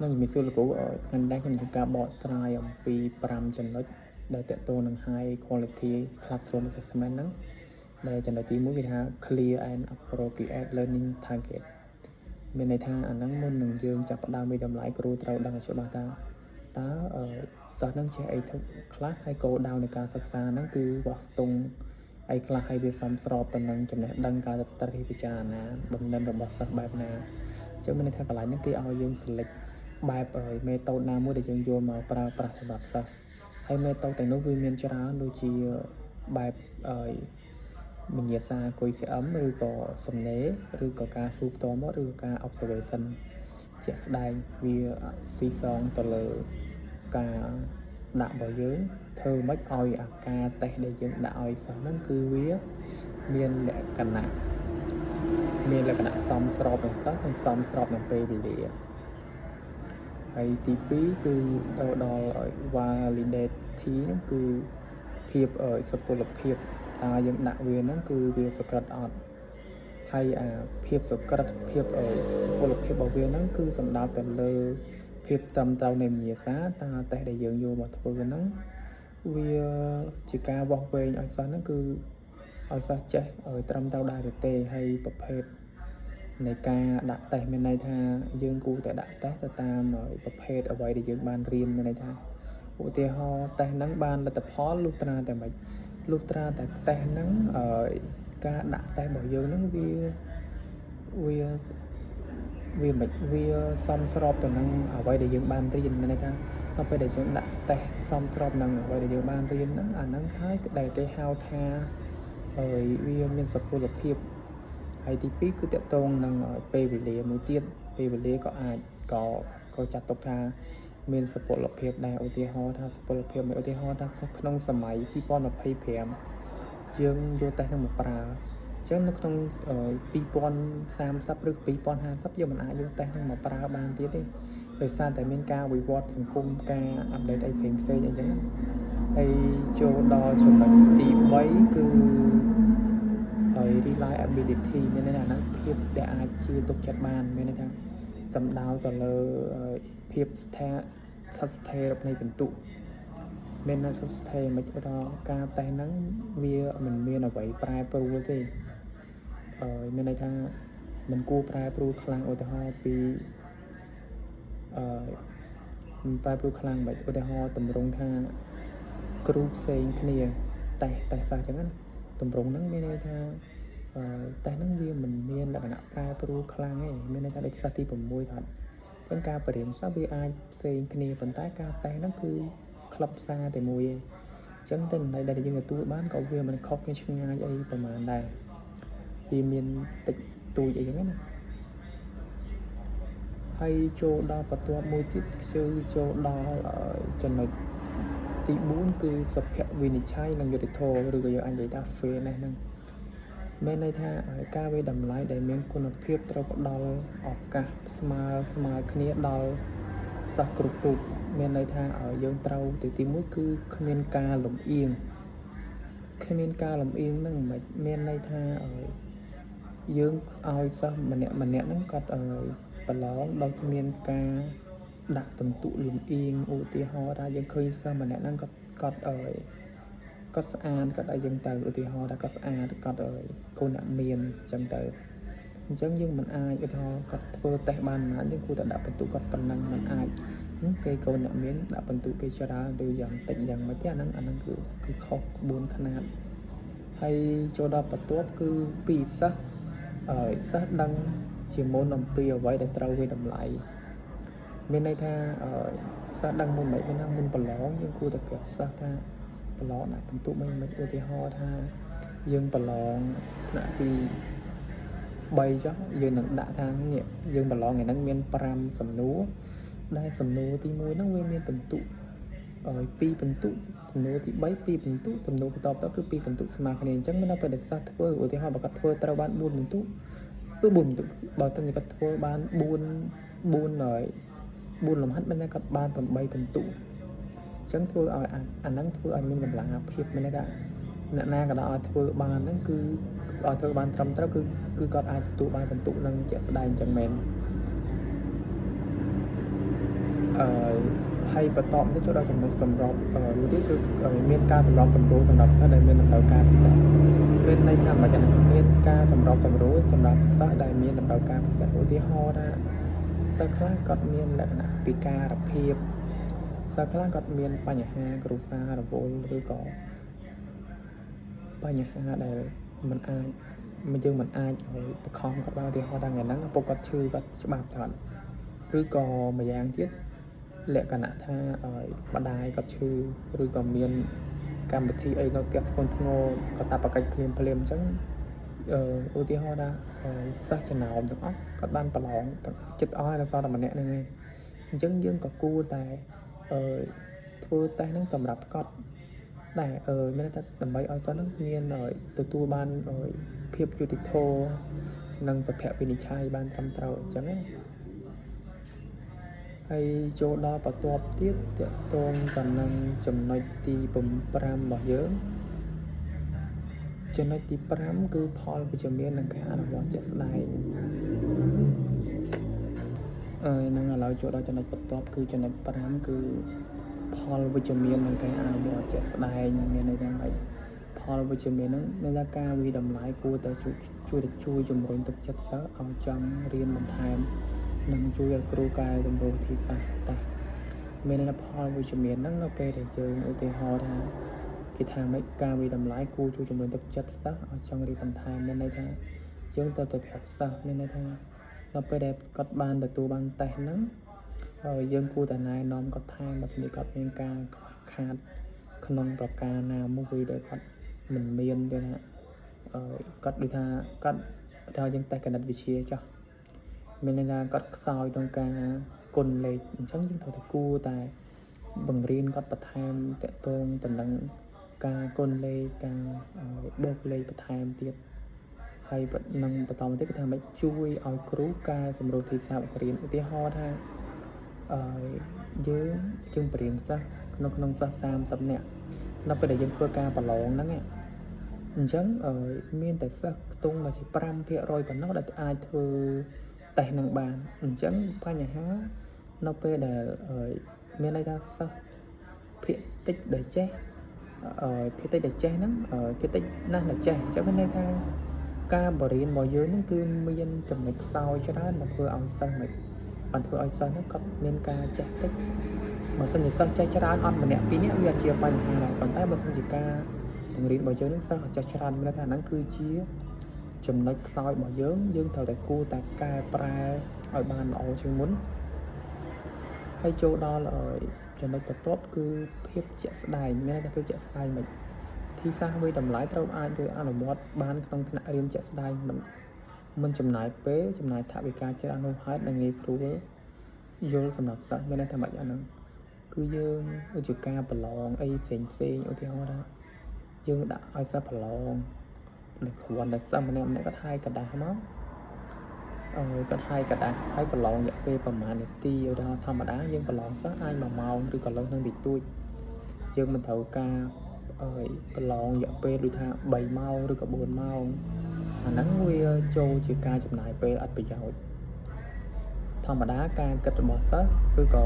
នឹងជំរាបសួរលោកគ្រូថ្ងៃនេះខ្ញុំធ្វើការបកស្រាយអំពី5ចំណុចដែលតកតងនឹង high quality classroom assessment ហ្នឹងដែលចំណុចទី1គេថា clear and appropriate learning target មានន័យថាអាហ្នឹងមុននឹងយើងចាប់ផ្ដើមវិតម្លៃគ្រូត្រូវដឹងឲ្យច្បាស់ថាតើសិស្សហ្នឹងចេះអីខ្លះហើយគោលដៅនៃការសិក្សាហ្នឹងគឺវាស់ស្ទង់អីខ្លះហើយវាសមស្របទៅនឹងចំណេះដឹងការត្រិះពិចារណាបំណិនរបស់សិស្សបែបណាអញ្ចឹងមានន័យថាកន្លែងនេះគេឲ្យយើង select បែបមេតូតណាមួយដែលយើងយកមកប្រើប្រាស់សម្រាប់សិស្សហើយមេតូតទាំងនោះវាមានច្រើនដូចជាបែបវិញ្ញាសាគុយ CM ឬក៏សំណេរឬក៏ការស៊ូផ្ទាល់មកឬក៏ការ observation ជាក់ស្ដែងវាស៊ីសងទៅលើការដាក់របស់យើងធ្វើមិនឲ្យអាការតេស្តដែលយើងដាក់ឲ្យសិស្សហ្នឹងគឺវាមានលក្ខណៈសមស្របនឹងសិស្សនិងសមស្របនឹងពេលវេលាហើយទី2គឺដល់ validity ហ្នឹងគឺភាពសុពលភាពតើយើងដាក់វាហ្នឹងគឺវាសក្តិអត់ហើយអាភាពសក្តិភាពសុពលភាពរបស់វាហ្នឹងគឺសំដៅទៅលើភាពត្រឹមត្រូវនៃវិញ្ញាសាតើតេស្តដែលយើងយកមកធ្វើហ្នឹងវាជាការវាស់វែងឲ្យសិស្សហ្នឹងគឺឲ្យសិស្សចេះត្រឹមត្រូវដែរឬទេហើយប្រភេទនៃការដាក់តេស្តមានន័យថាយើងគួរតែដាក់តេស្តទៅតាមប្រភេទអ្វីដែលយើងបានរៀនមានន័យថាឧទាហរណ៍តេស្តហ្នឹងបានលទ្ធផលលុះត្រាតែតេស្តហ្នឹងការដាក់តេស្តរបស់យើងហ្នឹងវាសមស្របទៅនឹងអ្វីដែលយើងបានរៀនមានន័យថាដល់ពេលដែលយើងដាក់តេស្តសមស្របនឹងអ្វីដែលយើងបានរៀនហ្នឹងអាហ្នឹងហើយដែលគេហៅថាវាមានសុពលភាពហើយទី2គឺតកតងនឹងពេលវេលាមួយទៀតពេលវេលាក៏អាចក៏ចាត់ទុកថាមានសុពលភាពដែរឧទាហរណ៍ថាសុពលភាពមួយឧទាហរណ៍ថាក្នុងសម័យ2025យើងយកតេស្តនឹងមកប្រើអញ្ចឹងនៅក្នុង2030ឬ2050យើងមិនអាចយកតេស្តនឹងមកប្រើបានទៀតទេដោយសារតែមានការវិវត្តសង្គមការអាប់ដេតអីផ្សេងអញ្ចឹងហើយចូលដល់ចំណុចទី3គឺ reliability មានន័យថាហ្នឹងភាពដែលអាចជឿទុកចិត្តបានមានន័យថាសំដៅទៅលើភាពស្ថិរនៃពិន្ទុមានន័យថាស្ថិរមិនដល់ការតេស្តហ្នឹងវាមិនមានអ្វីប្រែប្រួលទេមានន័យថាមិនគួរប្រែប្រួលខ្លាំងឧទាហរណ៍ពីប្រែប្រួលខ្លាំងមិនឧទាហរណ៍តម្រង់ថាគ្រូផ្សេងគ្នាតេស្តសិស្សអញ្ចឹងណាតម្រង់ហ្នឹងមានន័យថាតេស្តហ្នឹងវាមិនមានលក្ខណៈប្រែប្រួលខ្លាំងទេមានន័យថាដូចសិស្សទី6ថាអញ្ចឹងការបរៀនសិស្សវាអាចផ្សេងគ្នាប៉ុន្តែការតេស្តហ្នឹងគឺក្លឹបសារតែមួយឯងអញ្ចឹងតែន័យដែលយើងទទួលបានក៏វាមិនខុសគ្នាឆ្ងាយអីប្រហែលដែរវាមានតិចតួចអីចឹងណាហើយចូលដល់បន្ទាប់មួយទៀតគឺចូលដល់ចំណុចទី4គឺសុភវិនិច្ឆ័យនិងយុត្តិធម៌ឬក៏យើងអាចនិយាយថា fairness ហ្នឹងមានន័យថាការវិតម្លៃដែលមានគុណភាពត្រូវផ្ដល់ឱកាសស្មើគ្នាដល់សិស្សគ្រប់រូបមានន័យថាយើងត្រូវទី1គឺគ្មានការលំអៀងហ្នឹងមិនមានន័យថាយើងឲ្យសិស្សម្នាក់ហ្នឹងគាត់ប្រឡងដោយគ្មានការដាក់បន្ទុកលំអៀងឧទាហរណ៍ថាយើងឃើញសិស្សម្នាក់ហ្នឹងគាត់ស្អាតគាត់អីចឹងទៅឧទាហរណ៍ថាគាត់ស្អាតគាត់កូនអ្នកមានចឹងទៅអញ្ចឹងយើងមិនអាចឧទាហរណ៍គាត់ធ្វើតេស្តបានប៉ុន្មានយើងគួរតែដាក់បន្ទុកគាត់ប៉ុណ្ណឹងមិនអាចគេកូនអ្នកមានដាក់បន្ទុកគេច្រើនឬយ៉ាងតិចយ៉ាងម៉េចទេអាហ្នឹងគឺខុសក្បួនខ្នាតហើយចូលដល់បន្ទាប់គឺពីសិស្សដឹងជាមុនអំពីអ្វីដែលត្រូវវាតម្លៃមានន័យថាសិស្សដឹងមុនមិនមានថាមុនប្រឡងយើងគួរតែប្រាប់សិស្សថាប្រឡងដាក់បន្ទុកមិនឧទាហរណ៍ថាយើងប្រឡងថ្នាក់ទី3ចុះយើងនឹងដាក់ថាយើងប្រឡងថ្ងៃហ្នឹងមាន5សំណួរដែលសំណួរទី1ហ្នឹងវាមានបន្ទុក2បន្ទុកសំណួរទី3 2បន្ទុកសំណួរបន្តទៅគឺ2បន្ទុកស្មើគ្នាអញ្ចឹងមានតែពេលដែលសិស្សធ្វើឧទាហរណ៍បើគាត់ធ្វើត្រូវបាន4បន្ទុកគឺ4បន្ទុកបើតែគាត់ធ្វើបាន4លំហាត់មានតែគាត់បាន8បន្ទុកអញ្ចឹងធ្វើឲ្យអាហ្នឹងធ្វើឲ្យមានកម្លាំងភាពមានន័យថាអ្នកណាក៏ដោយធ្វើបានហ្នឹងគឺឲ្យធ្វើបានត្រឹមត្រូវគឺគាត់អាចទទួលបានបន្ទុកនឹងជាក់ស្ដែងអញ្ចឹងមែន ហើយបន្ទាប់នេះចូលដល់ចំណុចសម្រាប់មួយទៀតគឺមានការសម្របសម្រួលសម្រាប់សិស្សដែលមានតម្រូវការពិសេសមានន័យថាមិនយ៉ាងមានការសម្របសម្រួលសម្រាប់សិស្សដែលមានតម្រូវការពិសេសឧទាហរណ៍ថាសិស្សខ្លះគាត់មានលក្ខណៈពិការភាពសិស្សខ្លះគាត់មានបញ្ហាគ្រួសាររវល់ឬក៏បញ្ហាដែលយើងមិនអាចឲ្យបខំគាត់បានឧទាហរណ៍ថាថ្ងៃហ្នឹងឪពុកគាត់ឈឺគាត់ច្បាប់គាត់ឬក៏ម្យ៉ាងទៀតលក្ខណៈថាម្ដាយគាត់ឈឺឬក៏មានកម្មវិធីអីនៅផ្ទះធ្ងន់ធ្ងរគាត់តាបកិច្ចភ្លាមអញ្ចឹងឧទាហរណ៍ថាសិស្សចំណោមទាំងអស់គាត់បានប្រឡងចិត្តអស់ហើយនៅសល់តែម្នាក់ហ្នឹងឯងអញ្ចឹងយើងក៏គួរតែធ្វើតេស្តហ្នឹងសម្រាប់គាត់ដែរមានតែដើម្បីឲ្យសិស្សហ្នឹងមានទទួលបានភាពយុត្តិធម៌និងសុភវិនិច្ឆ័យបានត្រឹមត្រូវអញ្ចឹងណាហើយចូលដល់បន្ទាប់ទៀតតកតងទៅនឹងចំណុចទី5របស់យើងចំណុចទី5គឺផលវិជ្ជមាននិងការអនុវត្តជាក់ស្ដែងនឹងឥឡូវចូលដល់ចំណុចបន្ទាប់គឺចំណុច5គឺផលវិជ្ជមាននិងការអនុវត្តជាក់ស្ដែងមានន័យថាម៉េចផលវិជ្ជមានហ្នឹងមានថាការវិតម្លៃគួរតែជួយជំរុញទឹកចិត្តសិស្សឲ្យចង់រៀនបន្ថែមនិងជួយឲ្យគ្រូកែតម្រូវវិធីសាស្ត្រតាមានន័យថាផលវិជ្ជមានហ្នឹងនៅពេលដែលយើងឧទាហរណ៍ថាគេថាម៉េចការវិតម្លៃគួរជួយជំរុញទឹកចិត្តសិស្សឲ្យចង់រៀនបន្ថែមមានន័យថាយើងត្រូវតែប្រាប់សិស្សមានន័យថានៅពេលដែលគាត់បានទទួលបានតេស្តហ្នឹងយើងគួរតែណែនាំគាត់ថែមបើមិនគាត់មានការខ្វះខាតក្នុងប្រការណាមួយដែលគាត់មិនមានទេណាគាត់ដូចថាគាត់ថាយើងតេស្តគណិតវិទ្យាចុះមានន័យថាគាត់ខ្សោយក្នុងការគុណលេខអញ្ចឹងយើងត្រូវតែគួរតែបង្រៀនគាត់បន្ថែមតកតងទៅនឹងការគុណលេខការបូកលេខបន្ថែមទៀតហើយនឹងបន្តមកទៀតគឺថាមិនជួយឲ្យគ្រូកែសម្រួលទីសាស្ត្របង្រៀនឧទាហរណ៍ថាយើងបរៀនសិស្សក្នុងសិស្ស30នាក់នៅពេលដែលយើងធ្វើការប្រឡងហ្នឹងអញ្ចឹងមានតែសិស្សខ្ទង់មកជា5%ប៉ុណ្ណោះដែលអាចធ្វើតេស្តនឹងបានអញ្ចឹងបញ្ហានៅពេលដែលមានន័យថាសិស្សភាគតិចដែលចេះភាគតិចដែលចេះហ្នឹងភាគតិចណាស់ដែលចេះអញ្ចឹងមានន័យថាការបរៀនរបស់យើងហ្នឹងគឺមានចំណុចខ្សោយច្រើនដែលធ្វើឲ្យសិស្សបានធ្វើឲ្យសិស្សហ្នឹងគាត់មានការចេះតិចបើសិនជាសិស្សចេះច្រើនអត់ម្នាក់ពីរនាក់វាជាបញ្ហាដែរប៉ុន្តែបើសិនជាការបង្រៀនរបស់យើងហ្នឹងសិស្សចេះច្រើនមានថាហ្នឹងគឺជាចំណុចខ្សោយរបស់យើងត្រូវតែគួរតែកែប្រែឲ្យបានល្អជាងមុនហើយចូលដល់ចំណុចបន្ទាប់គឺភាពជាក់ស្ដែងមានតែភាពជាក់ស្ដែងមិនទីសាស្ត្រវិតម្លៃត្រូវអាចធ្វើអនុវត្តបានក្នុងថ្នាក់រៀនជាក់ស្ដែងមិនចំណាយពេលចំណាយថវិកាច្រើនហួសហេតុនិងងាយស្រួលយល់សម្រាប់សិស្សមានតែមិនអាហ្នឹងគឺយើងឧទាហរណ៍ការប្រឡងអីផ្សេងឧទាហរណ៍ថាយើងដាក់ឲ្យសិស្សប្រឡងដែលគ្រាន់តែសិស្សម្នាក់គាត់ហាយកដាស់មកគាត់ហាយកដាស់ហើយប្រឡងរយៈពេលប្រហែលនាទីឧទាហរណ៍ធម្មតាយើងប្រឡងសិស្សអាច1ម៉ោងឬក៏លើសនឹងតិចតួចយើងមិនត្រូវការប្រឡងរយៈពេលដូចថា3ម៉ោងឬក៏4ម៉ោងអាហ្នឹងវាចូលជាការចំណាយពេលអត់ប្រយោជន៍ធម្មតាការគិតរបស់សិស្សឬក៏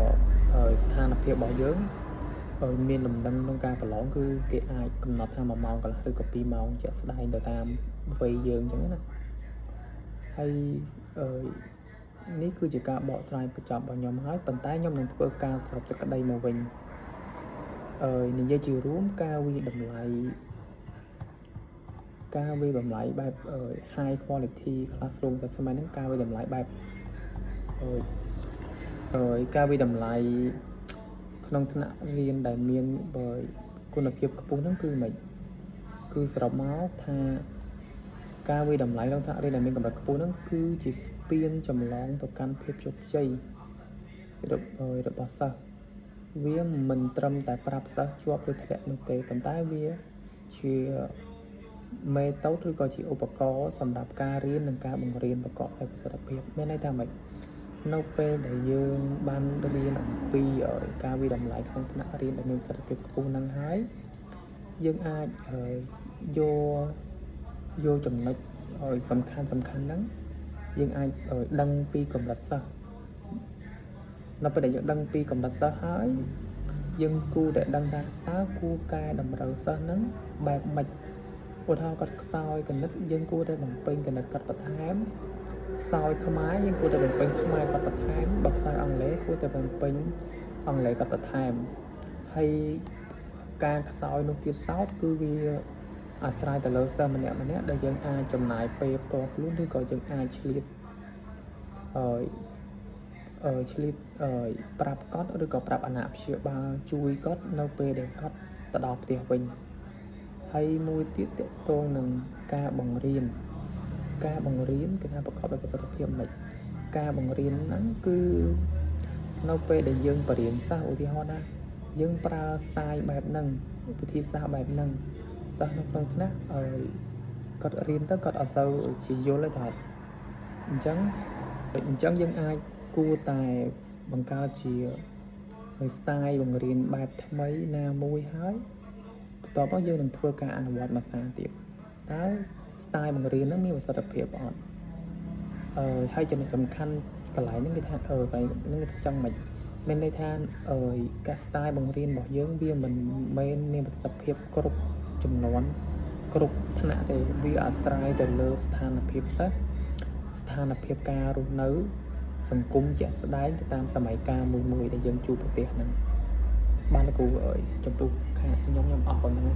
ស្ថានភាពរបស់យើងមានលំនឹងក្នុងការប្រឡងគឺគេអាចកំណត់ថា1ម៉ោងកន្លះឬក៏2ម៉ោងជាក់ស្ដែងទៅតាមវ័យយើងអញ្ចឹងណាហើយនេះគឺជាការបកស្រាយបញ្ចប់របស់ខ្ញុំហើយប៉ុន្តែខ្ញុំនឹងធ្វើការសរុបសេចក្តីមកវិញនិយាយជារួមការវិតម្លៃបែបhigh quality classroom តែសម័យហ្នឹងការវិតម្លៃបែបការវិតម្លៃក្នុងថ្នាក់រៀនដែលមានគុណភាពខ្ពស់ហ្នឹងគឺមិនគឺសរុបមកថាការវិតម្លៃក្នុងថ្នាក់រៀនដែលមានកម្រិតខ្ពស់ហ្នឹងគឺជាស្ពានចម្លងទៅកាន់ភាពជោគជ័យរបស់សិស្សវាមិនត្រឹមតែប្រាប់សិស្សជាប់ឬធ្លាក់នោះទេប៉ុន្តែវាជាមេតូតឬក៏ជាឧបករណ៍សម្រាប់ការរៀននិងការបង្រៀនប្រកបដោយប្រសិទ្ធភាពមានន័យថាម៉េចនៅពេលដែលយើងបានរៀនអំពីការវិតម្លៃក្នុងថ្នាក់រៀនដែលមានប្រសិទ្ធភាពខ្ពស់ហ្នឹងហើយយើងអាចយកចំណុចសំខាន់ហ្នឹងយើងអាចដឹងពីកម្រិតសិស្ស nó phải để dựng đăng pi cầm đặt sơ hái dân cu để đăng ra tá cu ca đầm rầu sơ nắng bạc mạch ô thao cắt soi cần nít dân cu để bằng pin cần nít cắt bật hám soi khăm ái dân cu để bằng pin khăm ái cắt bật hám bật soi ông lẽ cu để bằng pin ông lẽ cắt bật hám hay ca soi nút tiết sáu cứ vì saiแต่ លើ sơ mình nè để dân ai chồng lại pe to luôn thì có dân ai chịu chịu prap cốt ឬក៏ prap អាណាព្យាបាលជួយគាត់នៅពេលដែលគាត់ទៅដល់ផ្ទះវិញហើយមួយទៀតតកតងនឹងការបង្រៀនគេថាប្រកបដោយប្រសិទ្ធភាពមិនការបង្រៀនហ្នឹងគឺនៅពេលដែលយើងបរៀនសិស្សឧទាហរណ៍ណាយើងប្រើ style បែបហ្នឹងវិធីសាស្ត្របែបហ្នឹងសិស្សនៅក្នុងថ្នាក់គាត់រៀនទៅគាត់អត់សូវជាយល់ទេថាអញ្ចឹងយើងអាចគួរតែបង្កើតជា style បង្រៀនបែបថ្មីណាមួយហើយបន្ទាប់មកយើងនឹងធ្វើការអនុវត្តមួយសារទៀតតើ style បង្រៀនហ្នឹងមានប្រសិទ្ធភាពអត់ហើយចំណុចសំខាន់កន្លែងហ្នឹងគេថាកន្លែងហ្នឹងគេចង់មិនមានន័យថាការ style បង្រៀនរបស់យើងវាមិនមែនមានប្រសិទ្ធភាពគ្រប់ចំនួនគ្រប់ថ្នាក់ទេវាអាស្រ័យទៅលើស្ថានភាពសិស្សស្ថានភាពការរស់នៅសង្គមជាក់ស្ដែងទៅតាមសម័យកាលមួយដែលយើងជួបប្រទេសហ្នឹងបានលោកគ្រូចំពោះខាងខ្ញុំអស់ប៉ុណ្ណឹង